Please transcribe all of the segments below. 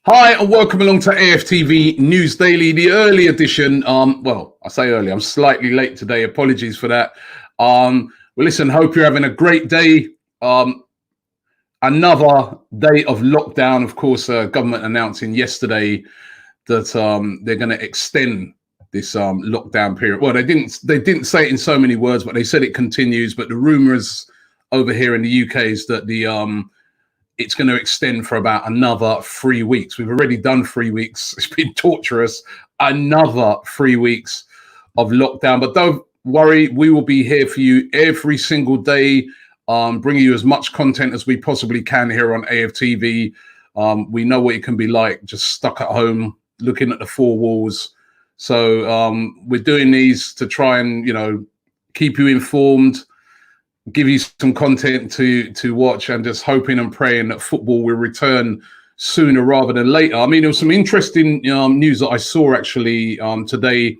Hi and welcome along to AFTV News Daily, the early edition. Well, I say early, I'm slightly late today. Apologies for that. Well, listen, hope you're having a great day. Another day of lockdown. Of course, government announcing yesterday that they're going to extend this lockdown period. Well, they didn't say it in so many words, but they said it continues. But the rumours over here in the UK is that it's going to extend for about another 3 weeks. We've already done 3 weeks. It's been torturous. Another 3 weeks of lockdown. But don't worry, we will be here for you every single day, bringing you as much content as we possibly can here on AFTV. We know what it can be like, just stuck at home, looking at the four walls. So we're doing these to try and, keep you informed, give you some content to watch, and just hoping and praying that football will return sooner rather than later. I mean, there was some interesting news that I saw actually today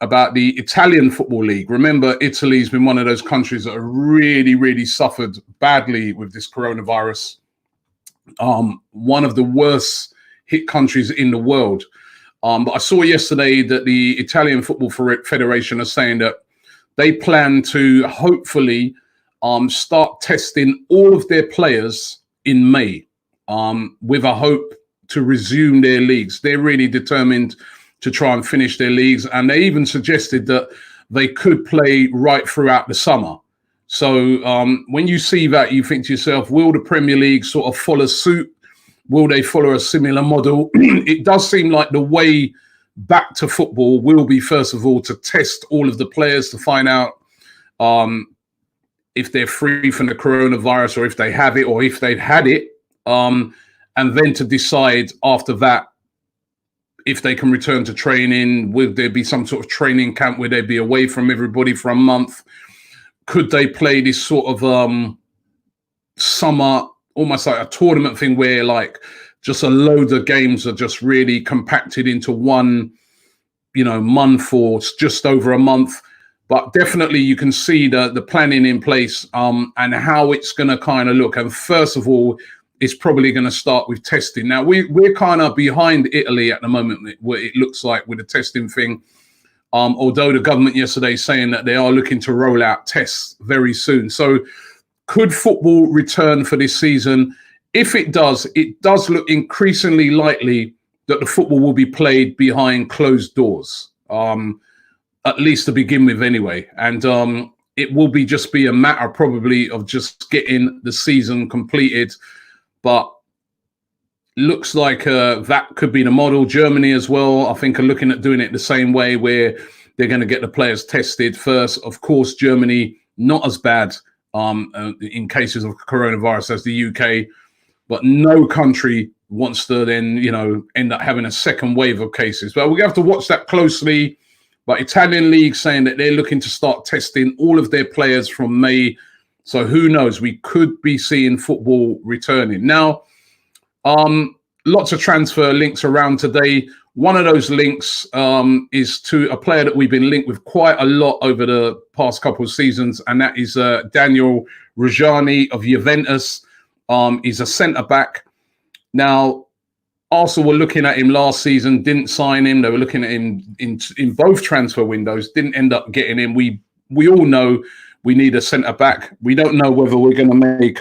about the Italian Football League. Remember, Italy's been one of those countries that have really, really suffered badly with this coronavirus. One of the worst hit countries in the world. But I saw yesterday that the Italian Football Federation is saying that they plan to hopefully start testing all of their players in May with a hope to resume their leagues. They're really determined to try and finish their leagues. And they even suggested that they could play right throughout the summer. So when you see that, you think to yourself, will the Premier League sort of follow suit? Will they follow a similar model? It does seem like the way back to football will be, first of all, to test all of the players to find out if they're free from the coronavirus, or if they have it, or if they've had it, and then to decide after that if they can return to training. Will there be some sort of training camp where they'd be away from everybody for a month? Could they play this sort of summer, almost like a tournament thing, where like just a load of games are just really compacted into one, month or just over a month? But definitely you can see the planning in place and how it's going to kind of look. And first of all, it's probably going to start with testing. Now, we're kind of behind Italy at the moment, what it looks like with the testing thing. Although the government yesterday saying that they are looking to roll out tests very soon. So could football return for this season? If it does look increasingly likely that the football will be played behind closed doors, at least to begin with anyway. And it will just be a matter probably of just getting the season completed. But looks like that could be the model. Germany as well, I think, are looking at doing it the same way, where they're going to get the players tested first. Of course, Germany, not as bad in cases of coronavirus as the UK, but no country wants to then, end up having a second wave of cases. But we have to watch that closely. But Italian League saying that they're looking to start testing all of their players from May. So who knows? We could be seeing football returning. Now, lots of transfer links around today. One of those links is to a player that we've been linked with quite a lot over the past couple of seasons, and that is Daniel Rugani of Juventus. He's a centre-back. Now, Arsenal were looking at him last season, didn't sign him. They were looking at him in both transfer windows, didn't end up getting him. We all know we need a centre-back. We don't know whether we're going to make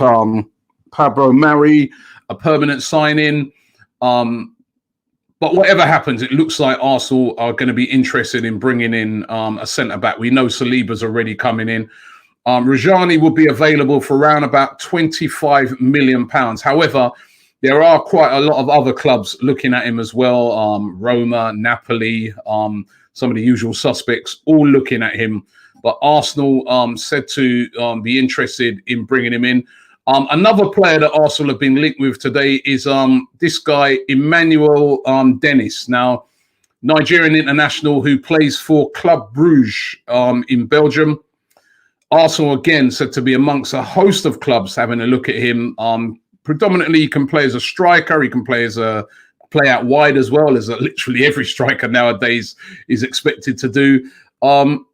Pablo Mari a permanent signing. But whatever happens, it looks like Arsenal are going to be interested in bringing in a centre-back. We know Saliba's already coming in. Rugani will be available for around about £25 million. However, there are quite a lot of other clubs looking at him as well. Roma, Napoli, some of the usual suspects, all looking at him. But Arsenal said to be interested in bringing him in. Another player that Arsenal have been linked with today is this guy, Emmanuel Dennis. Now, Nigerian international who plays for Club Brugge in Belgium. Arsenal, again, said to be amongst a host of clubs having a look at him. Predominantly, he can play as a striker. He can play out wide as well, as literally every striker nowadays is expected to do.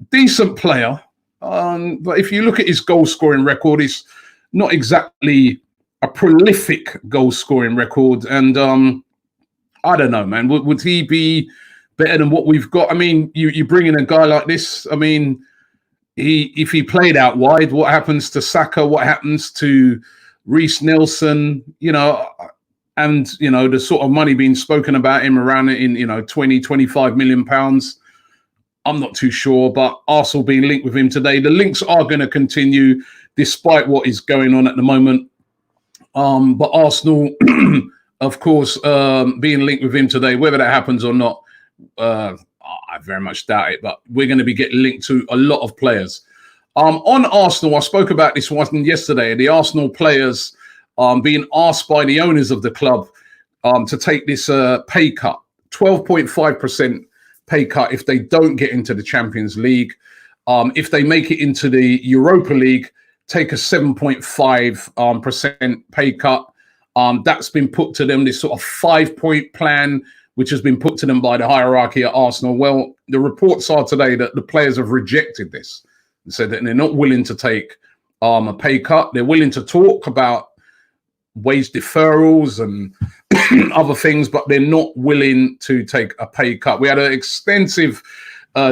Decent player. But if you look at his goal-scoring record, he's not exactly a prolific goal-scoring record. And I don't know, man. Would he be better than what we've got? I mean, you bring in a guy like this. I mean, if he played out wide, what happens to Saka? What happens to Reece Nelson? And the sort of money being spoken about him around in 20, 25 million pounds. I'm not too sure, but Arsenal being linked with him today. The links are going to continue despite what is going on at the moment. But Arsenal, of course, being linked with him today, whether that happens or not, I very much doubt it. But we're going to be getting linked to a lot of players. On Arsenal, I spoke about this one yesterday. The Arsenal players being asked by the owners of the club to take this pay cut, 12.5% pay cut if they don't get into the Champions League. If they make it into the Europa League, take a 7.5% pay cut. That's been put to them, this sort of 5-point plan, which has been put to them by the hierarchy at Arsenal. Well, the reports are today that the players have rejected this and said that they're not willing to take a pay cut. They're willing to talk about wage deferrals and other things, but they're not willing to take a pay cut. We had an extensive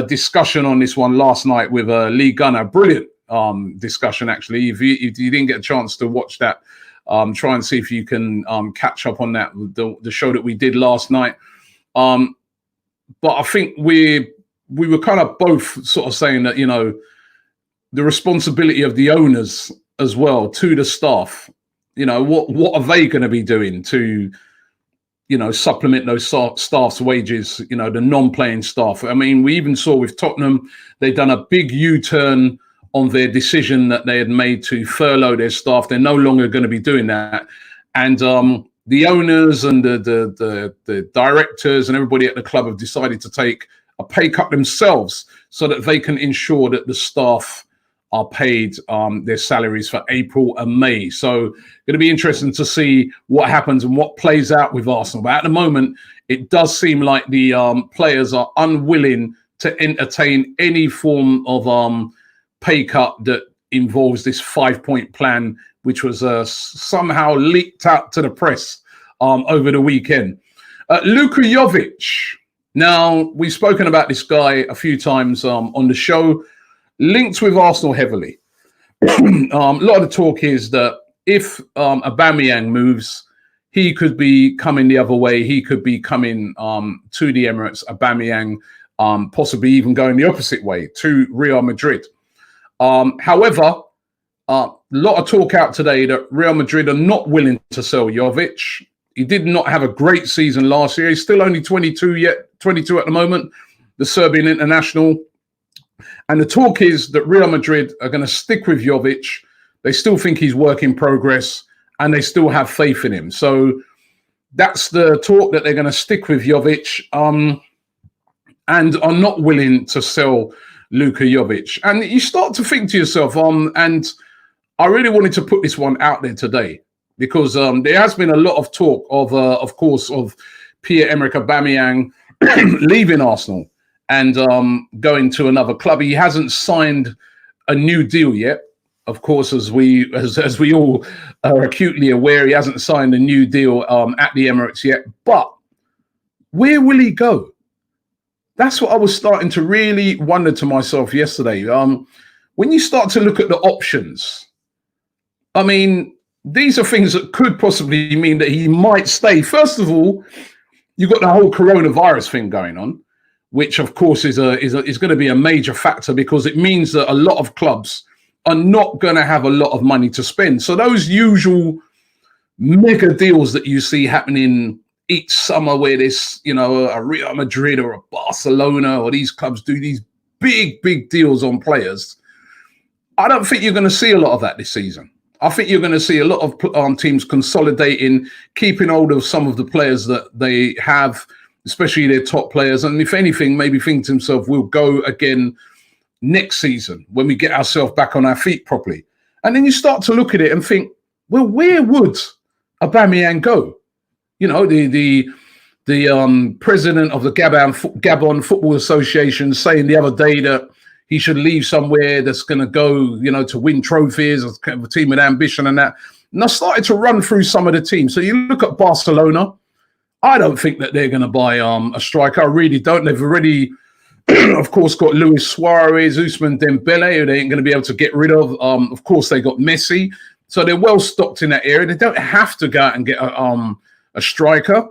discussion on this one last night with Lee Gunner. Brilliant discussion, actually. If you didn't get a chance to watch that, try and see if you can catch up on that, the show that we did last night. But I think we were kind of both sort of saying that, the responsibility of the owners as well to the staff. What are they going to be doing to, supplement those staff's wages, the non-playing staff? I mean, we even saw with Tottenham, they've done a big U-turn on their decision that they had made to furlough their staff. They're no longer going to be doing that. And the owners and the directors and everybody at the club have decided to take a pay cut themselves so that they can ensure that the staff are paid their salaries for April and May. So going to be interesting to see what happens and what plays out with Arsenal. But at the moment, it does seem like the players are unwilling to entertain any form of pay cut that involves this 5-point plan, which was somehow leaked out to the press over the weekend. Luka Jovic. Now, we've spoken about this guy a few times on the show. Linked with Arsenal heavily. A lot of the talk is that if Aubameyang moves, he could be coming the other way. He could be coming to the Emirates. Aubameyang possibly even going the opposite way to Real Madrid. However, a lot of talk out today that Real Madrid are not willing to sell Jovic. He did not have a great season last year. He's still only 22 at the moment, the Serbian international. And the talk is that Real Madrid are going to stick with Jovic. They still think he's work in progress and they still have faith in him. So that's the talk, that they're going to stick with Jovic and are not willing to sell Luka Jovic. And you start to think to yourself, and I really wanted to put this one out there today because there has been a lot of talk of course, of Pierre-Emerick Aubameyang leaving Arsenal and going to another club. He hasn't signed a new deal yet. Of course, as we all are acutely aware, he hasn't signed a new deal at the Emirates yet. But where will he go? That's what I was starting to really wonder to myself yesterday. When you start to look at the options, I mean, these are things that could possibly mean that he might stay. First of all, you've got the whole coronavirus thing going on, which of course is going to be a major factor because it means that a lot of clubs are not going to have a lot of money to spend. So those usual mega deals that you see happening each summer where there's, a Real Madrid or a Barcelona or these clubs do these big deals on players, I don't think you're going to see a lot of that this season. I think you're going to see a lot of teams consolidating, keeping hold of some of the players that they have, especially their top players. And if anything, maybe think to himself, we'll go again next season when we get ourselves back on our feet properly. And then you start to look at it and think, well, where would Aubameyang go? The president of the Gabon Football Association saying the other day that he should leave somewhere that's going to go, to win trophies, a team with ambition and that. And I started to run through some of the teams. So you look at Barcelona. I don't think that they're going to buy a striker. I really don't. They've already, of course, got Luis Suarez, Ousmane Dembele, who they ain't going to be able to get rid of. Of course, they got Messi. So they're well stocked in that area. They don't have to go out and get a striker.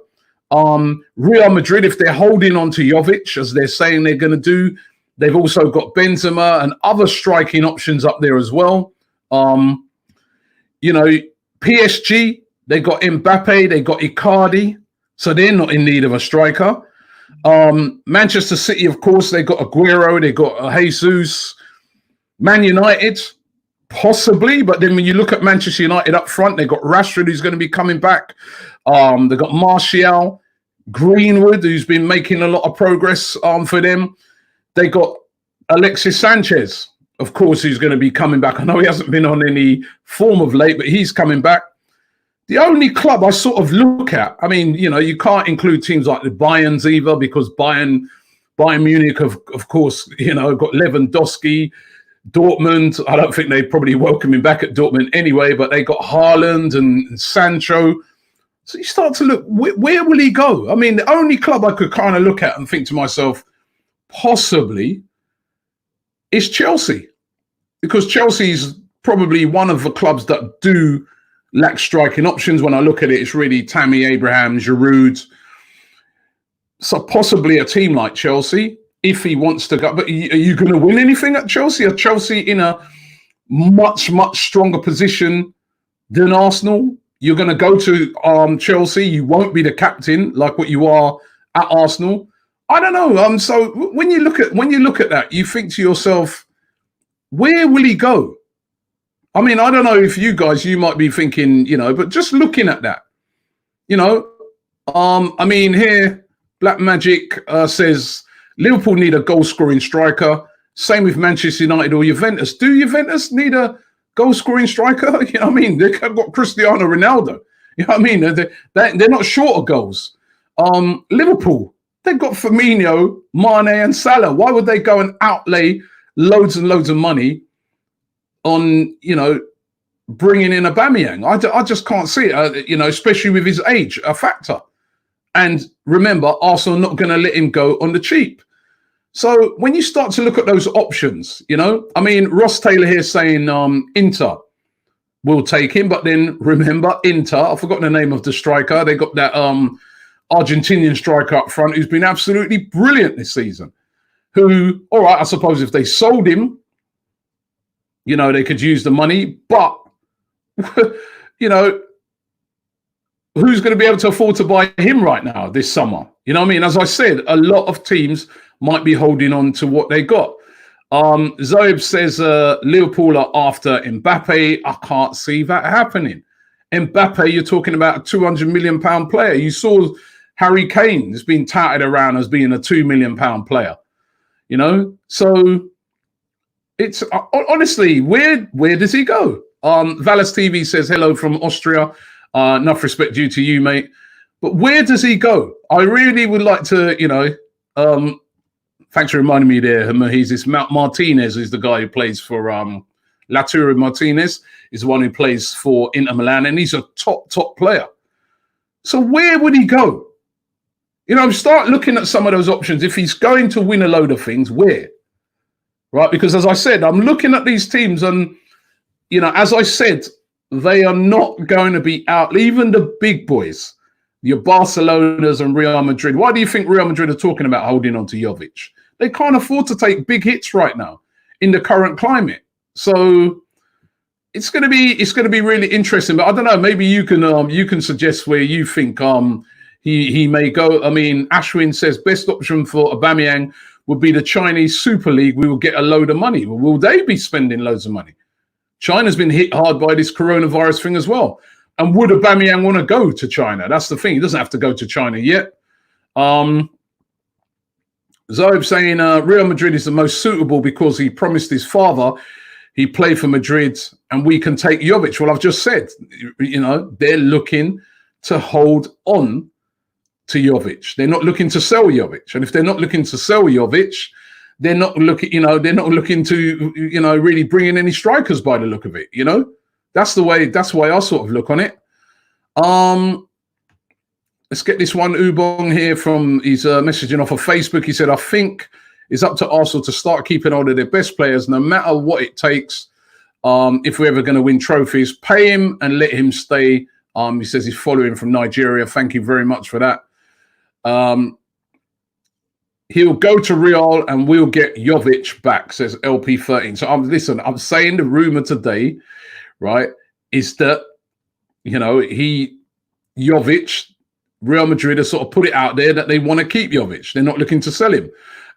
Real Madrid, if they're holding on to Jovic, as they're saying they're going to do, they've also got Benzema and other striking options up there as well. You know, PSG, they got Mbappe, they got Icardi, so they're not in need of a striker. Manchester City, of course, they got Aguero, they got Jesus. Man United, possibly, but then when you look at Manchester United up front, they got Rashford, who's going to be coming back. They got Martial, Greenwood, who's been making a lot of progress for them. They got Alexis Sanchez, of course, who's going to be coming back. I know he hasn't been on any form of late, but he's coming back. The only club I sort of look at, I mean, you know, you can't include teams like the Bayerns either, because Bayern Munich, of course, you know, got Lewandowski. Dortmund, I don't think they probably welcome him back at Dortmund anyway, but they got Haaland and Sancho. So you start to look, where will he go? I mean, the only club I could kind of look at and think to myself, possibly, is Chelsea. Because Chelsea's probably one of the clubs that do lack striking options. When I look at it, it's really Tammy Abraham, Giroud. So possibly a team like Chelsea, if he wants to go. But are you going to win anything at Chelsea? Are Chelsea in a much, much stronger position than Arsenal? You're going to go to Chelsea. You won't be the captain like what you are at Arsenal. I don't know. So when you look at that, you think to yourself, where will he go? I mean, I don't know if you guys, you might be thinking, you know, but just looking at that, you know, I mean, here, Black Magic says Liverpool need a goal-scoring striker. Same with Manchester United or Juventus. Do Juventus need a goal-scoring striker? You know what I mean? They've got Cristiano Ronaldo. You know what I mean? They're not short of goals. Liverpool, they've got Firmino, Mane and Salah. Why would they go and outlay loads and loads of money on, you know, bringing in Aubameyang? I just can't see it, you know, especially with his age, a factor. And remember, Arsenal not going to let him go on the cheap. So when you start to look at those options, you know, I mean, Ross Taylor here saying Inter will take him. But then remember, Inter, I forgot the name of the striker. They got that Argentinian striker up front who's been absolutely brilliant this season. Who, all right, I suppose if they sold him, you know, they could use the money. But, you know, who's going to be able to afford to buy him right now this summer? You know what I mean? As I said, a lot of teams might be holding on to what they got. Zoeb says Liverpool are after Mbappe. I can't see that happening. Mbappe, you're talking about a £200 million player. You saw Harry Kane has been touted around as being a £2 million player. You know? So it's honestly, where does he go? Valis TV says hello from Austria. Enough respect due to you, mate. But where does he go? I really would like to, you know, thanks for reminding me there, Mahizis. Martinez is the guy who plays for Lautaro Martinez, is the one who plays for Inter Milan, and he's a top player. So where would he go? You know, start looking at some of those options. If he's going to win a load of things, where? Right? Because as I said, I'm looking at these teams and, you know, as I said, they are not going to be out. Even the big boys, your Barcelonas and Real Madrid. Why do you think Real Madrid are talking about holding on to Jovic? They can't afford to take big hits right now in the current climate. So it's going to be really interesting. But I don't know. Maybe you can suggest where you think he may go. I mean, Ashwin says best option for Aubameyang would be the Chinese Super League. We will get a load of money. Well, will they be spending loads of money? China's been hit hard by this coronavirus thing as well. And would Aubameyang want to go to China? That's the thing. He doesn't have to go to China yet. Zoeb saying Real Madrid is the most suitable because he promised his father he played for Madrid and we can take Jovic. Well, I've just said, you know, they're looking to hold on to Jovic. They're not looking to sell Jovic. And if they're not looking to sell Jovic, they're not looking, you know, they're not looking to, you know, really bring in any strikers by the look of it, you know? That's the way I sort of look on it. Let's get this one. Ubong here from, he's messaging off of Facebook. He said, I think it's up to Arsenal to start keeping hold of their best players, no matter what it takes. If we're ever going to win trophies, pay him and let him stay. He says he's following from Nigeria. Thank you very much for that. He'll go to Real and we'll get Jovic back, says LP13. So I'm saying the rumor today, right, is that, you know, Jovic, Real Madrid has sort of put it out there that they want to keep Jovic. They're not looking to sell him.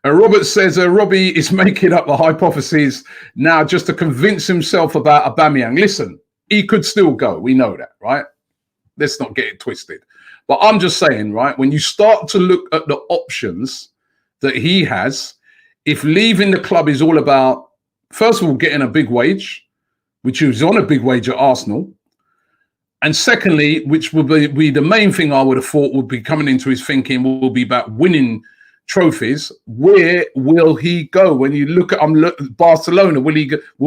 Robert says Robbie is making up a hypothesis now just to convince himself about Aubameyang. Listen, he could still go. We know that, right? Let's not get it twisted. But I'm just saying, right, when you start to look at the options that he has, if leaving the club is all about, first of all, getting a big wage, which he was on a big wage at Arsenal, and secondly, which would be the main thing I would have thought would be coming into his thinking, will be about winning trophies. Where will he go? When you look at Barcelona, will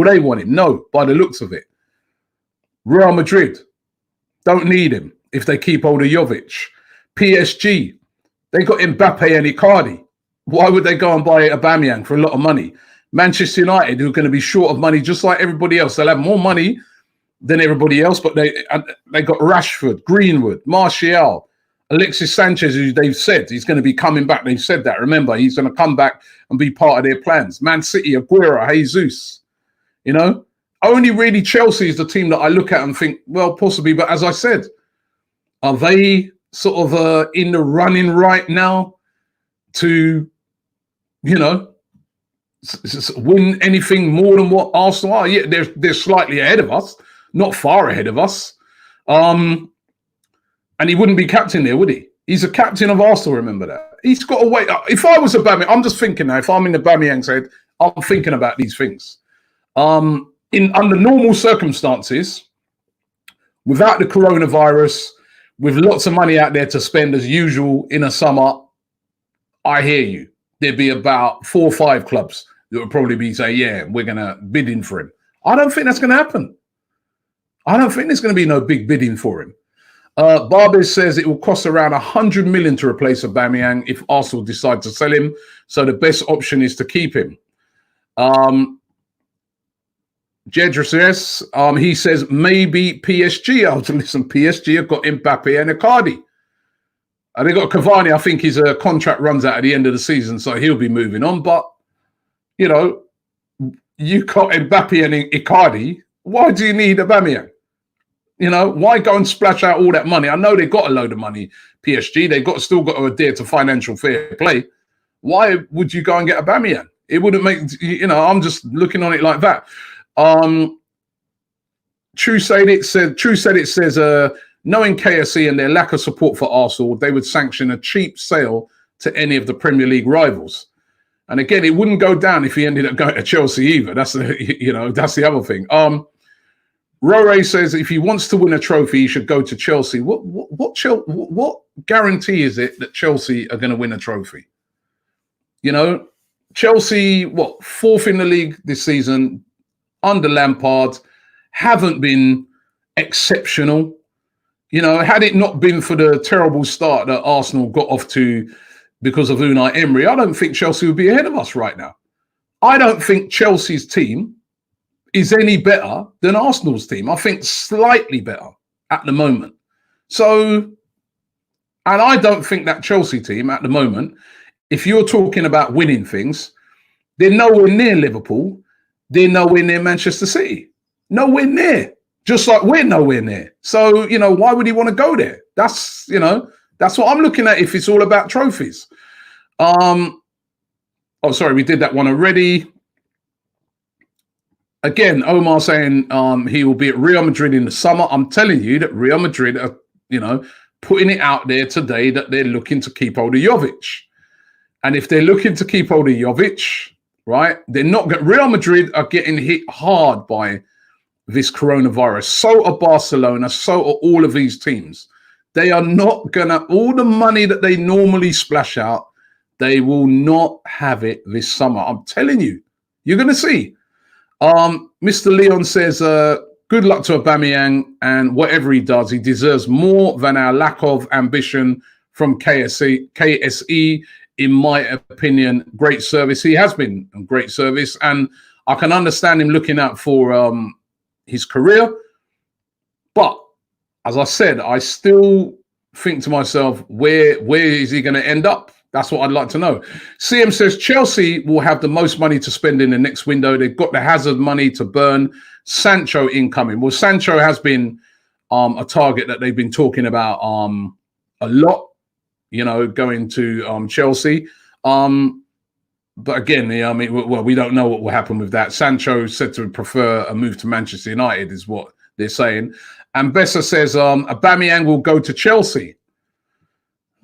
they want him? No, by the looks of it. Real Madrid don't need him if they keep hold of Jovic. PSG, they got Mbappe and Icardi. Why would they go and buy Aubameyang for a lot of money? Manchester United, who are going to be short of money just like everybody else. They'll have more money than everybody else, but they got Rashford, Greenwood, Martial, Alexis Sanchez, who they've said he's going to be coming back. They've said that. Remember, he's going to come back and be part of their plans. Man City, Aguero, Jesus. You know, only really Chelsea is the team that I look at and think, well, possibly. But as I said, are they sort of in the running right now to, you know, win anything more than what Arsenal are? Yeah, they're slightly ahead of us. Not far ahead of us. And he wouldn't be captain there, would he? He's a captain of Arsenal, remember that. He's got to wait. If I was Aubameyang, I'm just thinking now, if I'm in Aubameyang's head, I'm thinking about these things. Under normal circumstances, without the coronavirus, with lots of money out there to spend as usual in a summer, I hear you. There'd be about 4 or 5 clubs that would probably be saying, yeah, we're going to bid in for him. I don't think that's going to happen. I don't think there's going to be no big bidding for him. Barbez says it will cost around 100 million to replace Aubameyang if Arsenal decide to sell him. So the best option is to keep him. Jedra says, he says maybe PSG. Listen, PSG have got Mbappe and Icardi. They got Cavani. I think his contract runs out at the end of the season, so he'll be moving on. But, you know, you got Mbappe and Icardi. Why do you need Aubameyang? You know, why go and splash out all that money? I know they got a load of money, PSG. They still got to adhere to financial fair play. Why would you go and get Aubameyang? It wouldn't make, you know, I'm just looking on it like that. True said it says, knowing KSE and their lack of support for Arsenal, they would sanction a cheap sale to any of the Premier League rivals. And again, it wouldn't go down if he ended up going to Chelsea either. That's the other thing. Rore says if he wants to win a trophy, he should go to Chelsea. What guarantee is it that Chelsea are going to win a trophy? You know, Chelsea, 4th in the league this season under Lampard, haven't been exceptional. You know, had it not been for the terrible start that Arsenal got off to because of Unai Emery, I don't think Chelsea would be ahead of us right now. I don't think Chelsea's team is any better than Arsenal's team. I think slightly better at the moment. So, and I don't think that Chelsea team at the moment, if you're talking about winning things, they're nowhere near Liverpool. They're nowhere near Manchester City. Nowhere near. Just like we're nowhere near. So, you know, why would he want to go there? That's, you know, that's what I'm looking at if it's all about trophies. Oh, sorry, we did that one already. Again, Omar saying he will be at Real Madrid in the summer. I'm telling you that Real Madrid are, you know, putting it out there today that they're looking to keep hold of Jovic. And if they're looking to keep hold of Jovic, right, they're not going. Real Madrid are getting hit hard by this coronavirus. So are Barcelona. So are all of these teams. They are not going to, all the money that they normally splash out, they will not have it this summer. I'm telling you, you're going to see. Mr. Leon says, good luck to Aubameyang, and whatever he does, he deserves more than our lack of ambition from KSE, in my opinion, great service. He has been a great service, and I can understand him looking out for his career. But as I said, I still think to myself, where is he going to end up? That's what I'd like to know. CM says Chelsea will have the most money to spend in the next window. They've got the Hazard money to burn. Sancho incoming. Well, Sancho has been a target that they've been talking about a lot, you know, going to Chelsea. But again, I mean, well, we don't know what will happen with that. Sancho said to prefer a move to Manchester United, is what they're saying. And Bessa says Aubameyang will go to Chelsea.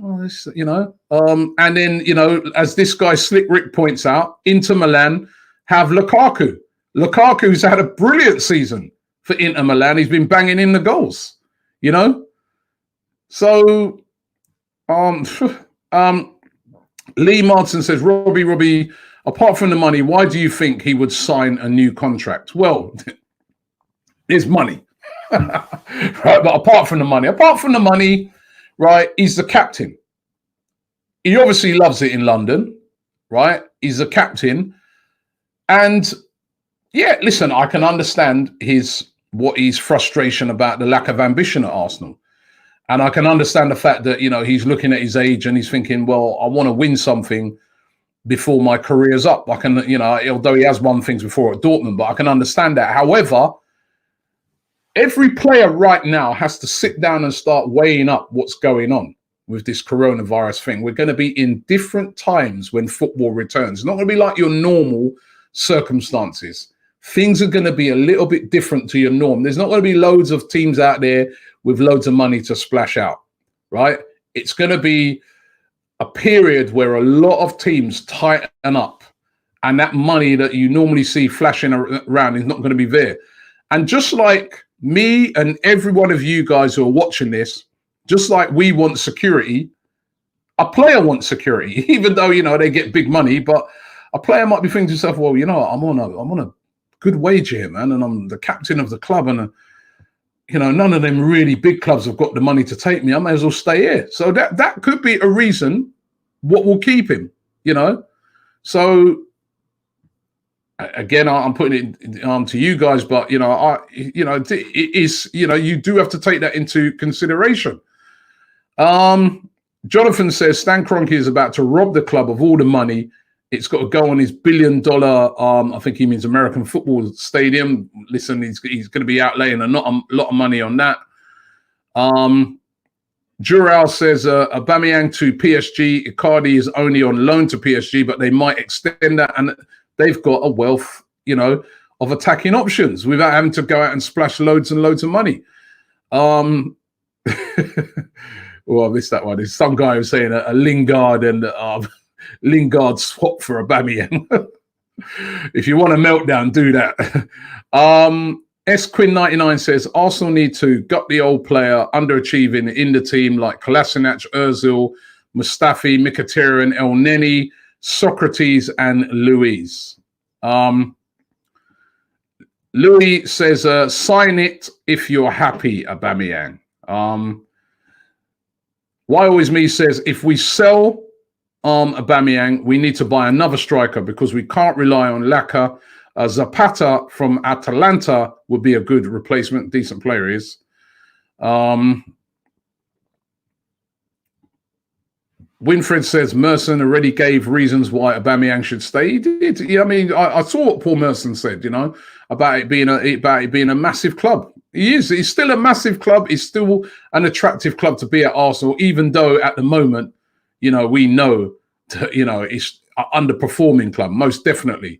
Oh, this, you know, and then, you know, as this guy Slick Rick points out, Inter Milan have Lukaku. Lukaku's had a brilliant season for Inter Milan. He's been banging in the goals, you know. So, Lee Martin says, Robbie, apart from the money, why do you think he would sign a new contract? Well, there's money, right? But apart from the money, right, he's the captain. He obviously loves it in London, right? He's the captain. And yeah, listen, I can understand his frustration about the lack of ambition at Arsenal. And I can understand the fact that, you know, he's looking at his age and he's thinking, well, I want to win something before my career's up. I can, you know, although he has won things before at Dortmund, but I can understand that. However, every player right now has to sit down and start weighing up what's going on with this coronavirus thing. We're going to be in different times when football returns. It's not going to be like your normal circumstances. Things are going to be a little bit different to your norm. There's not going to be loads of teams out there with loads of money to splash out, right? It's going to be a period where a lot of teams tighten up, and that money that you normally see flashing around is not going to be there. And just like me and every one of you guys who are watching this, just like we want security, a player wants security, even though, you know, they get big money. But a player might be thinking to himself, well, you know, I'm on a good wage here, man, and I'm the captain of the club, and you know, none of them really big clubs have got the money to take me. I may as well stay here. So that could be a reason what will keep him, you know. So again, I'm putting it to you guys, but you know, it is, you know, you do have to take that into consideration. Jonathan says Stan Kroenke is about to rob the club of all the money. It's got to go on his $1 billion, I think he means American football stadium. Listen, he's going to be outlaying a lot of money on that. Jural says Aubameyang to PSG. Icardi is only on loan to PSG, but they might extend that, and they've got a wealth, you know, of attacking options without having to go out and splash loads and loads of money. Oh, I missed that one. There's some guy who's saying a Lingard and Lingard swap for Aubameyang. If you want a meltdown, do that. Quinn99 says Arsenal need to gut the old player underachieving in the team like Kolasinac, Ozil, Mustafi, Mkhitaryan, El Neni, Socrates, and Luis. Louis says sign it if you're happy, Aubameyang. Why Always Me says if we sell Aubameyang, we need to buy another striker because we can't rely on Laka. Zapata from Atalanta would be a good replacement. Decent player he is. Winfred says Merson already gave reasons why Aubameyang should stay. He did. Yeah, I mean, I saw what Paul Merson said, you know, about it being a massive club. He is. He's still a massive club. He's still an attractive club to be at Arsenal, even though at the moment, you know, we know that, you know, it's an underperforming club, most definitely.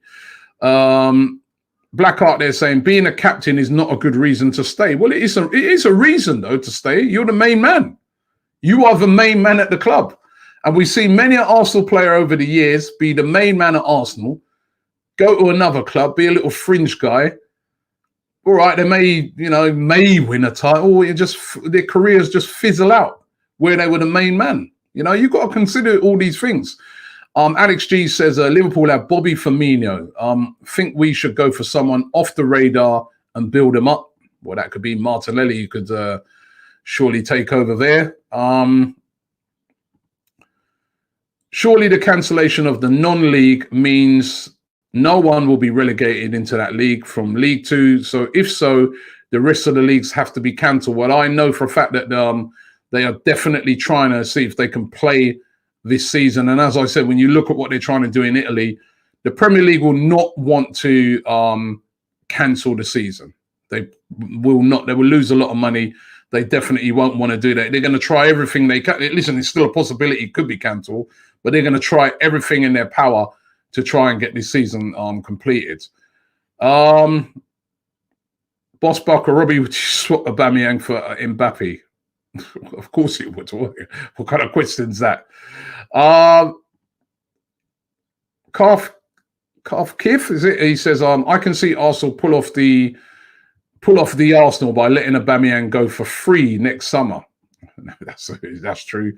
Blackheart there saying being a captain is not a good reason to stay. Well, it is a reason, though, to stay. You're the main man. You are the main man at the club. And we've seen many an Arsenal player over the years be the main man at Arsenal, go to another club, be a little fringe guy. All right, they may win a title. Their careers just fizzle out where they were the main man. You know, you've got to consider all these things. Alex G says Liverpool have Bobby Firmino. Think we should go for someone off the radar and build him up. Well, that could be Martinelli. You could surely take over there. Surely the cancellation of the non-league means no one will be relegated into that league from League Two. So if so, the rest of the leagues have to be cancelled. Well, I know for a fact that they are definitely trying to see if they can play this season. And as I said, when you look at what they're trying to do in Italy, the Premier League will not want to cancel the season. They will not. They will lose a lot of money. They definitely won't want to do that. They're going to try everything they can. Listen, it's still a possibility it could be cancelled, but they're going to try everything in their power to try and get this season completed. Boss Barker, Robbie, would you swap Aubameyang for Mbappe? Of course he would. What kind of question is that? Calf Kif, is it? He says, I can see Arsenal pull off the Arsenal by letting Aubameyang go for free next summer. That's true.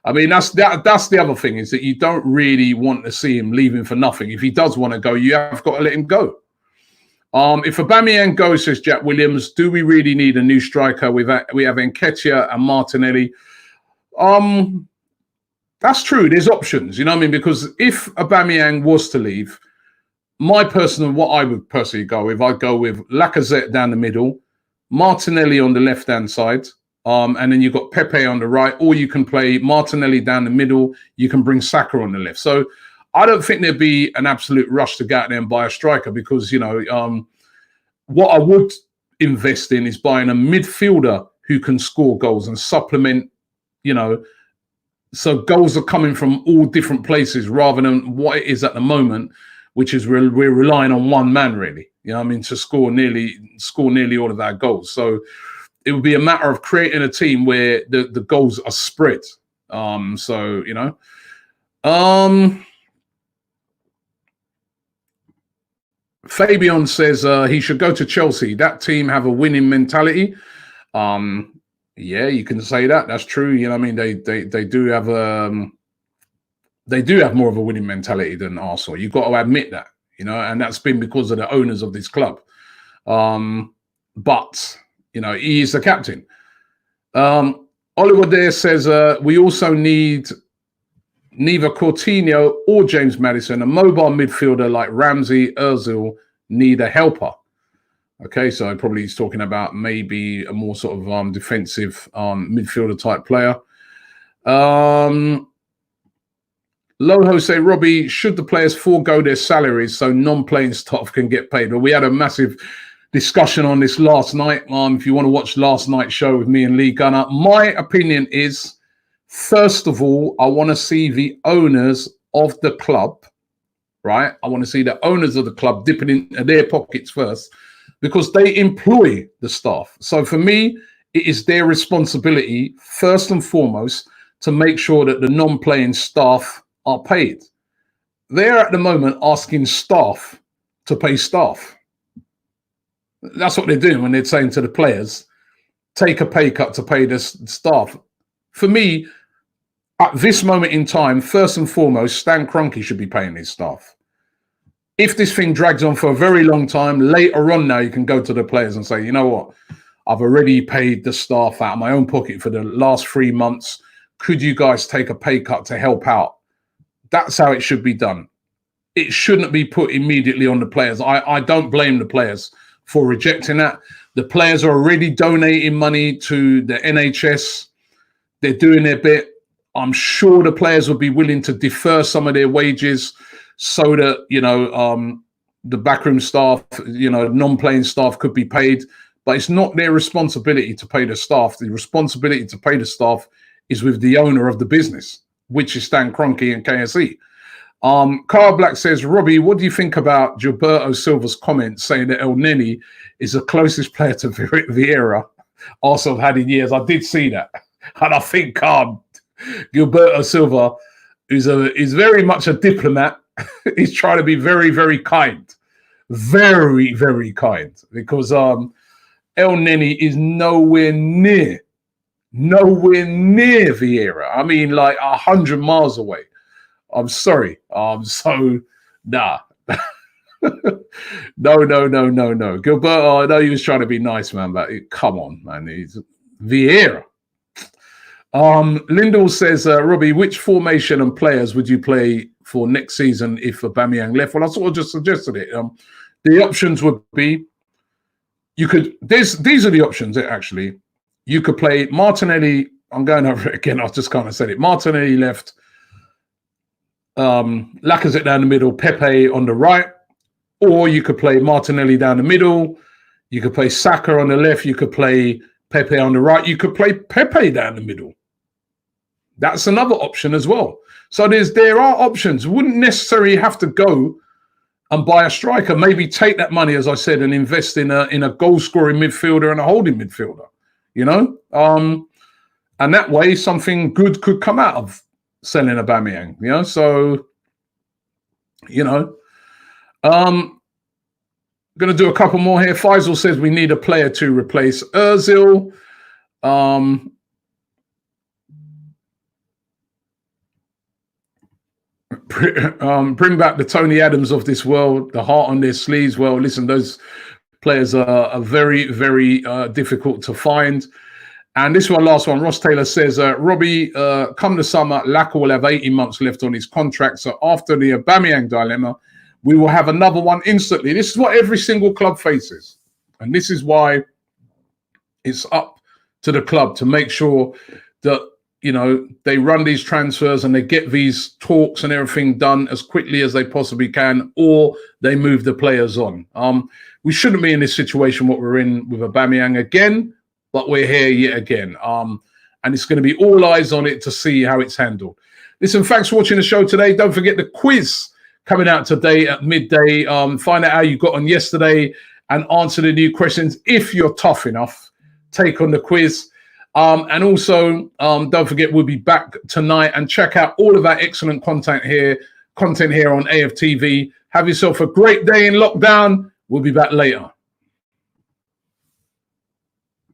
I mean, that's the other thing, is that you don't really want to see him leaving for nothing. If he does want to go, you have got to let him go. If Aubameyang goes, says Jack Williams, do we really need a new striker? We have Nketiah and Martinelli. That's true. There's options, you know what I mean? Because if Aubameyang was to leave, what I would personally go with, I'd go with Lacazette down the middle, Martinelli on the left-hand side, and then you've got Pepe on the right, or you can play Martinelli down the middle. You can bring Saka on the left. So I don't think there'd be an absolute rush to go out there and buy a striker, because, you know, what I would invest in is buying a midfielder who can score goals and supplement, you know, so goals are coming from all different places rather than what it is at the moment, which is we're relying on one man, really. You know what I mean, to score nearly all of our goals. So it would be a matter of creating a team where the goals are spread. So, you know. Fabian says he should go to Chelsea. That team have a winning mentality. Yeah, you can say that. That's true. You know what I mean? They do have more of a winning mentality than Arsenal. You've got to admit that, you know, and that's been because of the owners of this club. But, you know, he is the captain. Oliver there says we also need neither Coutinho or James Maddison. A mobile midfielder like Ramsey, Ozil need a helper. Okay, so probably he's talking about maybe a more sort of defensive midfielder type player. Loho say, Robbie, should the players forego their salaries so non-playing staff can get paid? Well, we had a massive discussion on this last night. If you want to watch last night's show with me and Lee Gunner, my opinion is, first of all, I want to see the owners of the club, right? I want to see the owners of the club dipping into their pockets first, because they employ the staff. So for me, it is their responsibility, first and foremost, to make sure that the non-playing staff are paid. They're at the moment asking staff to pay staff. That's what they're doing when they're saying to the players, take a pay cut to pay the staff. For me, at this moment in time, first and foremost, Stan Kroenke should be paying his staff. If this thing drags on for a very long time, later on now you can go to the players and say, you know what, I've already paid the staff out of my own pocket for the last 3 months. Could you guys take a pay cut to help out? That's how it should be done. It shouldn't be put immediately on the players. I don't blame the players for rejecting that. The players are already donating money to the NHS. They're doing their bit. I'm sure the players will be willing to defer some of their wages so that, you know, the backroom staff, you know, non-playing staff could be paid. But it's not their responsibility to pay the staff. The responsibility to pay the staff is with the owner of the business, which is Stan Kroenke and KSE. Carl Black says, Robbie, what do you think about Gilberto Silva's comment saying that El Neni is the closest player to Vieira Arsenal have had in years? I did see that. And I think Gilberto Silva is very much a diplomat. He's trying to be very, very kind. Very, very kind. Because El Neni is nowhere near Vieira. I mean, like 100 miles away. I'm sorry. So, nah. No. Gilberto, I know he was trying to be nice, man, but come on, man. He's Vieira. Lindell says, Robbie, which formation and players would you play for next season if Aubameyang left? Well, I sort of just suggested it. The options would be, these are the options, actually. You could play Martinelli. I'm going over it again. I just kind of said it. Martinelli left, Lacazette down the middle, Pepe on the right. Or you could play Martinelli down the middle. You could play Saka on the left. You could play Pepe on the right. You could play Pepe down the middle. That's another option as well. So there are options. Wouldn't necessarily have to go and buy a striker. Maybe take that money, as I said, and invest in a goal-scoring midfielder and a holding midfielder. You know, and that way something good could come out of selling Aubameyang. You know, so you know, I'm going to do a couple more here. Faisal says we need a player to replace Ozil. Bring back the Tony Adams of this world, the heart on their sleeves. Well, listen, those players are very, very difficult to find. And this one, last one, Ross Taylor says, Robbie, come the summer, Laka will have 18 months left on his contract. So after the Aubameyang dilemma, we will have another one instantly. This is what every single club faces. And this is why it's up to the club to make sure that, you know, they run these transfers and they get these talks and everything done as quickly as they possibly can, or they move the players on. We shouldn't be in this situation, what we're in with Aubameyang again, but we're here yet again. And it's going to be all eyes on it to see how it's handled. Listen, thanks for watching the show today. Don't forget the quiz coming out today at midday. Find out how you got on yesterday and answer the new questions. If you're tough enough, take on the quiz. And also, don't forget, we'll be back tonight, and check out all of our excellent content here on AFTV. Have yourself a great day in lockdown. We'll be back later.